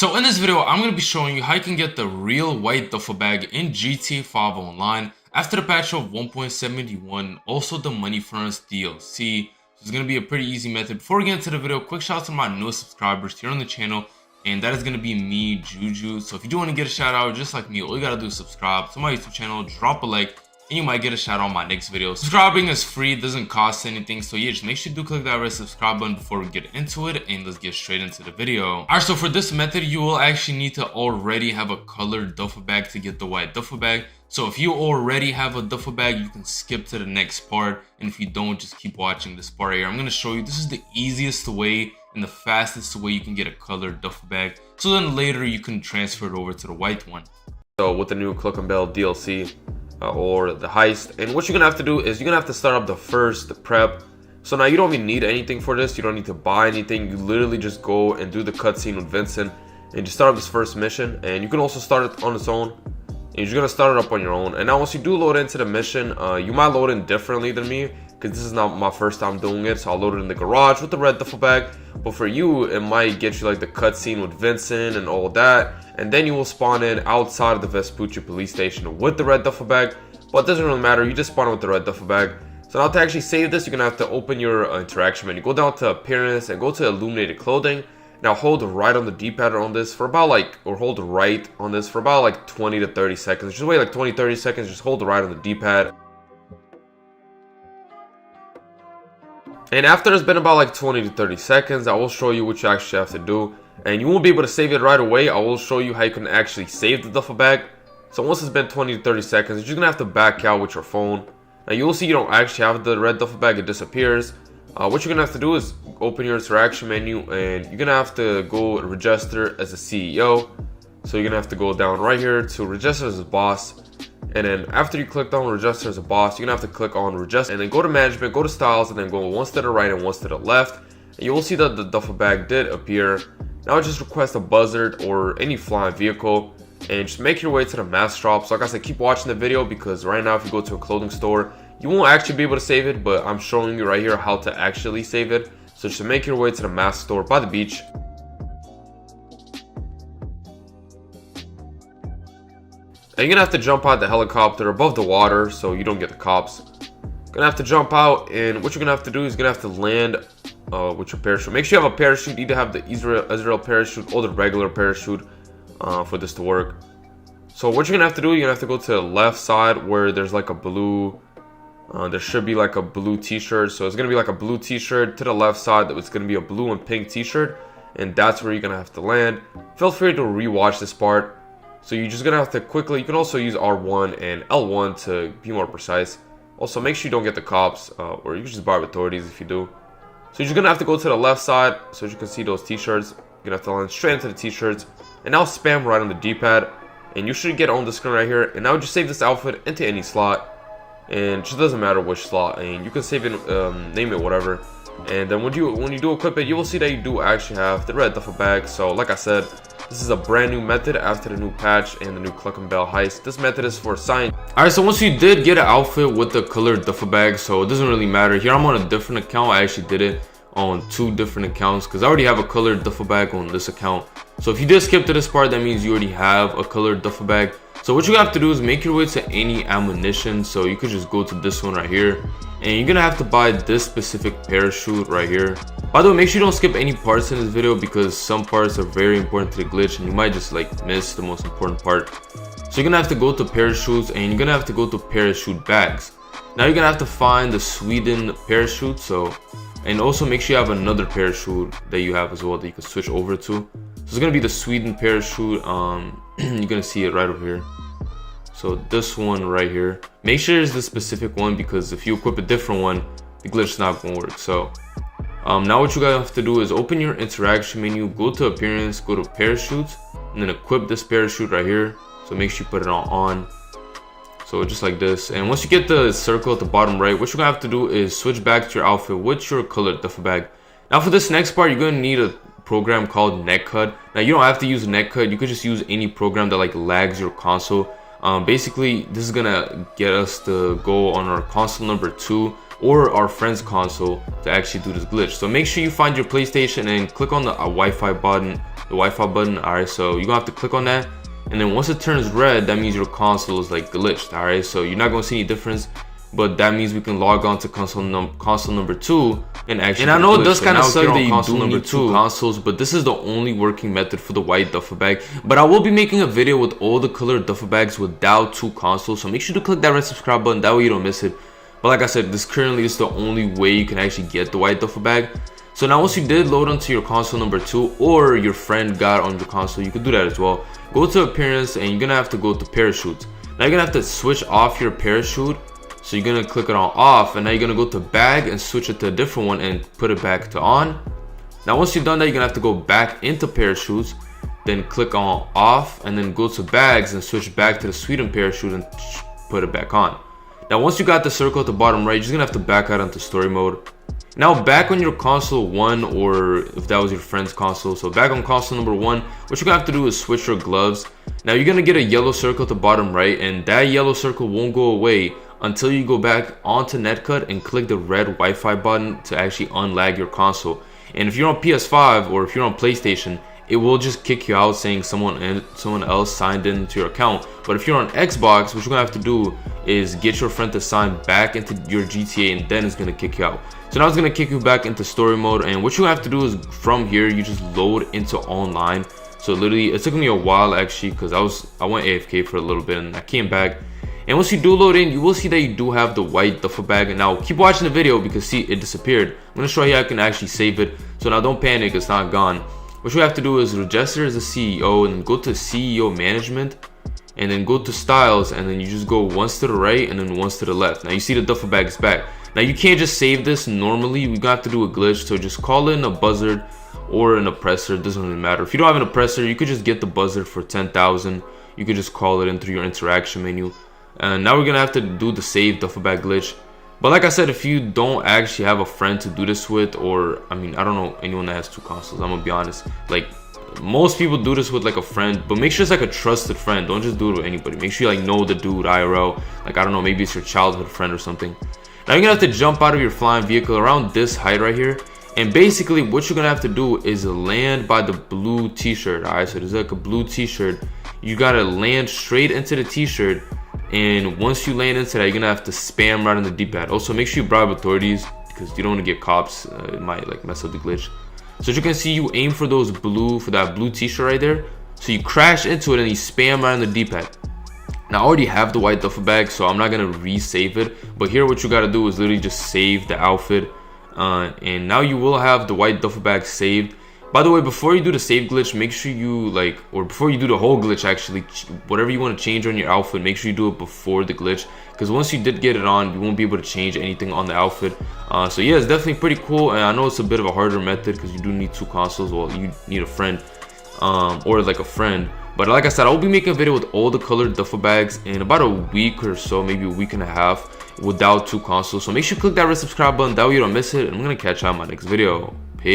So in this video, I'm going to be showing you how you can get the real white duffel bag in GTA 5 Online after the patch of 1.71, also the Money Furnace DLC. So it's going to be a pretty easy method. Before we get into the video, quick shout out to my newest subscribers here on the channel, and that is going to be me, Juju. So if you do want to get a shout out just like me, all you got to do is subscribe to my YouTube channel, drop a like, and you might get a shout out on my next video. Subscribing is free, it doesn't cost anything, so yeah, just make sure you do click that red subscribe button before we get into it, and let's get straight into the video. Alright, so for this method, you will actually need to already have a colored duffel bag to get the white duffel bag. So if you already have a duffel bag, you can skip to the next part, and if you don't, just keep watching this part here. I'm going to show you, this is the easiest way and the fastest way you can get a colored duffel bag, so then later you can transfer it over to the white one. So with the new Cluck and Bell DLC, or the heist, and what you're gonna have to do is you're gonna have to start up the first prep. So now you don't even need anything for this, you don't need to buy anything, you literally just go and do the cutscene with Vincent and just start up this first mission. And you can also start it on its own, and you're just gonna start it up on your own. And now once you do load into the mission, you might load in differently than me, because this is not my first time doing it. So I'll load it in the garage with the red duffel bag, but for you it might get you like the cutscene with Vincent and all that, and then you will spawn in outside of the Vespucci police station with the red duffel bag. But it doesn't really matter, you just spawn with the red duffel bag. So now to actually save this, you're gonna have to open your interaction menu, go down to appearance and go to illuminated clothing. Now hold right on the D-pad on this for about hold right on this for about like 20 to 30 seconds. Just wait like 20-30 seconds, just hold right on the D-pad. And after it's been about like 20 to 30 seconds, I will show you what you actually have to do. And you won't be able to save it right away. I will show you how you can actually save the duffel bag. So once it's been 20 to 30 seconds, you're just gonna have to back out with your phone. Now you'll see you don't actually have the red duffel bag, it disappears. What you're gonna have to do is open your interaction menu, and you're gonna have to go register as a CEO. So you're gonna have to go down right here to register as a boss. And then after you clicked on register as a boss, you're gonna have to click on register, and then go to management, go to styles, and then go once to the right and once to the left. And you will see that the duffel bag did appear. Now just request a buzzard or any flying vehicle, and just make your way to the mask drop. So like I said, keep watching the video, because right now if you go to a clothing store, you won't actually be able to save it, but I'm showing you right here how to actually save it. So just make your way to the mask store by the beach. And you're gonna have to jump out the helicopter above the water so you don't get the cops. Gonna have to jump out, and what you're gonna have to do is you're gonna have to land with your parachute. Make sure you have a parachute, either have the Israel parachute or the regular parachute for this to work. So what you're gonna have to do, you're gonna have to go to the left side where there's like a blue, there should be like a blue t-shirt. So it's gonna be like a blue t-shirt. To the left side, it's gonna be a blue and pink t-shirt, and that's where you're gonna have to land. Feel free to rewatch this part. So you're just gonna have to quickly, you can also use R1 and L1 to be more precise. Also make sure you don't get the cops, or you can just bribe authorities if you do. So you're just gonna have to go to the left side, so as you can see those t-shirts. You're gonna have to land straight into the t-shirts, and now spam right on the D-pad, and you should get on the screen right here. And now just save this outfit into any slot, and it just doesn't matter which slot, and you can save it, name it whatever. And then when you do equip it, you will see that you do actually have the red duffel bag. So like I said, this is a brand new method after the new patch and the new Cluck and Bell heist. This method is for science. Alright, so once you did get an outfit with the colored duffel bag, so it doesn't really matter. Here I'm on a different account. I actually did it on 2 different accounts, because I already have a colored duffel bag on this account. So if you did skip to this part, that means you already have a colored duffel bag. So what you have to do is make your way to any ammunition. So you could just go to this one right here, and you're gonna have to buy this specific parachute right here. By the way, make sure you don't skip any parts in this video, because some parts are very important to the glitch and you might just like miss the most important part. So you're gonna have to go to parachutes, and you're gonna have to go to parachute bags. Now you're gonna have to find the Sweden parachute. And also make sure you have another parachute that you have as well that you can switch over to. So it's gonna be the Sweden parachute. You're gonna see it right over here. So this one right here, make sure it's the specific one, because if you equip a different one, the glitch is not gonna work. So now what you guys have to do is open your interaction menu, go to appearance, go to parachutes, and then equip this parachute right here. So make sure you put it on. So just like this. And once you get the circle at the bottom right, what you're gonna have to do is switch back to your outfit with your colored duffel bag. Now for this next part, you're gonna need a program called Netcut. Now you don't have to use Netcut, you could just use any program that like lags your console. Basically this is gonna get us to go on our console number 2 or our friend's console to actually do this glitch. So make sure you find your PlayStation and click on the Wi-Fi button the Wi-Fi button. Alright, so you're gonna have to click on that, and then once it turns red, that means your console is like glitched. Alright, so you're not gonna see any difference, but that means we can log on to console number 2 and actually. And I know it does kind of suck that you do need 2 consoles, but this is the only working method for the white duffel bag. But I will be making a video with all the colored duffel bags without 2 consoles, so make sure to click that red subscribe button, that way you don't miss it. But like I said, this currently is the only way you can actually get the white duffel bag. So now once you did load onto your console number 2, or your friend got on your console, you could do that as well. Go to appearance, and you're gonna have to go to parachutes. Now you're gonna have to switch off your parachute. So you're gonna click it on off, and now you're gonna go to bag and switch it to a different one and put it back to on. Now once you've done that, you're gonna have to go back into parachutes, then click on off, and then go to bags and switch back to the Sweden parachute and put it back on. Now once you got the circle at the bottom right, you're just gonna have to back out into story mode. Now back on your console 1, or if that was your friend's console, so back on console number 1, what you're gonna have to do is switch your gloves. Now you're gonna get a yellow circle at the bottom right, and that yellow circle won't go away until you go back onto netcut and click the red Wi-Fi button to actually unlag your console. And if you're on PS5 or if you're on PlayStation, it will just kick you out saying someone else signed into your account. But if you're on Xbox, what you're gonna have to do is get your friend to sign back into your GTA, and then it's gonna kick you out. So now it's gonna kick you back into story mode, and what you have to do is from here you just load into online. So literally it took me a while actually, because I went AFK for a little bit and I came back. And once you do load in, you will see that you do have the white duffel bag. And now keep watching the video, because see, it disappeared. I'm going to show you how I can actually save it. So now don't panic, it's not gone. What you have to do is register as a CEO, and go to CEO management, and then go to styles, and then you just go once to the right and then once to the left. Now you see the duffel bag is back. Now you can't just save this normally, we're gonna have to do a glitch. So just call in a buzzard or an oppressor, it doesn't really matter. If you don't have an oppressor, you could just get the buzzard for 10,000. You could just call it in through your interaction menu. And now we're gonna have to do the save duffel bag glitch. But like I said, if you don't actually have a friend to do this with, or I mean, I don't know anyone that has 2 consoles, I'm gonna be honest. Like most people do this with like a friend, but make sure it's like a trusted friend. Don't just do it with anybody. Make sure you like know the dude IRL. Like I don't know, maybe it's your childhood friend or something. Now you're gonna have to jump out of your flying vehicle around this height right here. And basically what you're gonna have to do is land by the blue t-shirt. Alright, so there's like a blue t-shirt. You gotta land straight into the t-shirt. And once you land into that, you're gonna have to spam right on the D-pad. Also, make sure you bribe authorities, because you don't want to get cops. It might like mess up the glitch. So as you can see, you aim for that blue t-shirt right there. So you crash into it and you spam right on the D-pad. Now I already have the white duffel bag, so I'm not gonna resave it. But here, what you gotta do is literally just save the outfit, and now you will have the white duffel bag saved. By the way, before you do the save glitch, make sure you or before you do the whole glitch actually, whatever you want to change on your outfit, make sure you do it before the glitch, because once you did get it on, you won't be able to change anything on the outfit. So yeah, it's definitely pretty cool, and I know it's a bit of a harder method because you do need 2 consoles. Well, you need a friend, or like a friend. But like I said, I will be making a video with all the colored duffel bags in about a week or so, maybe a week and a half, without 2 consoles. So make sure you click that red subscribe button, that way you don't miss it, and I'm gonna catch you on my next video.